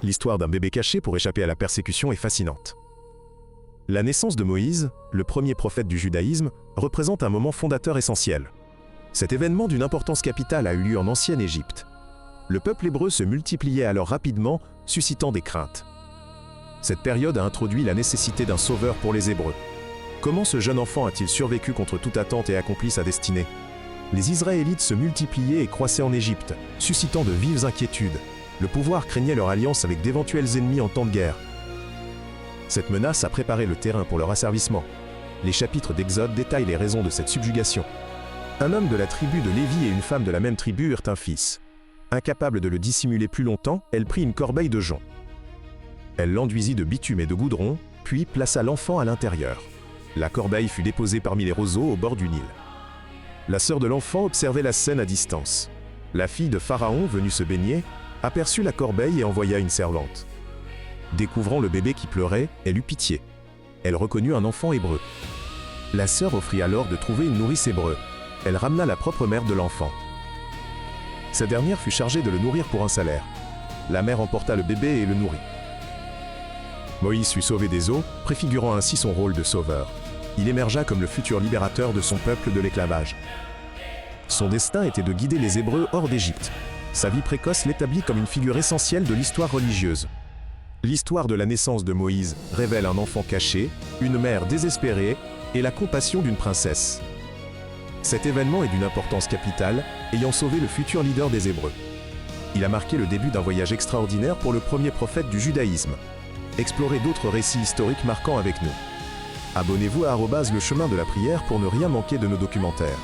L'histoire d'un bébé caché pour échapper à la persécution est fascinante. La naissance de Moïse, le premier prophète du judaïsme, représente un moment fondateur essentiel. Cet événement d'une importance capitale a eu lieu en ancienne Égypte. Le peuple hébreu se multipliait alors rapidement, suscitant des craintes. Cette période a introduit la nécessité d'un sauveur pour les Hébreux. Comment ce jeune enfant a-t-il survécu contre toute attente et accompli sa destinée? Les Israélites se multipliaient et croissaient en Égypte, suscitant de vives inquiétudes. Le pouvoir craignait leur alliance avec d'éventuels ennemis en temps de guerre. Cette menace a préparé le terrain pour leur asservissement. Les chapitres d'Exode détaillent les raisons de cette subjugation. Un homme de la tribu de Lévi et une femme de la même tribu eurent un fils. Incapable de le dissimuler plus longtemps, elle prit une corbeille de jonc. Elle l'enduisit de bitume et de goudron, puis plaça l'enfant à l'intérieur. La corbeille fut déposée parmi les roseaux au bord du Nil. La sœur de l'enfant observait la scène à distance. La fille de Pharaon, venue se baigner, aperçut la corbeille et envoya une servante. Découvrant le bébé qui pleurait, elle eut pitié. Elle reconnut un enfant hébreu. La sœur offrit alors de trouver une nourrice hébreu. Elle ramena la propre mère de l'enfant. Cette dernière fut chargée de le nourrir pour un salaire. La mère emporta le bébé et le nourrit. Moïse fut sauvé des eaux, préfigurant ainsi son rôle de sauveur. Il émergea comme le futur libérateur de son peuple de l'esclavage. Son destin était de guider les Hébreux hors d'Égypte. Sa vie précoce l'établit comme une figure essentielle de l'histoire religieuse. L'histoire de la naissance de Moïse révèle un enfant caché, une mère désespérée et la compassion d'une princesse. Cet événement est d'une importance capitale, ayant sauvé le futur leader des Hébreux. Il a marqué le début d'un voyage extraordinaire pour le premier prophète du judaïsme. Explorez d'autres récits historiques marquants avec nous. Abonnez-vous à @lechemin de la prière pour ne rien manquer de nos documentaires.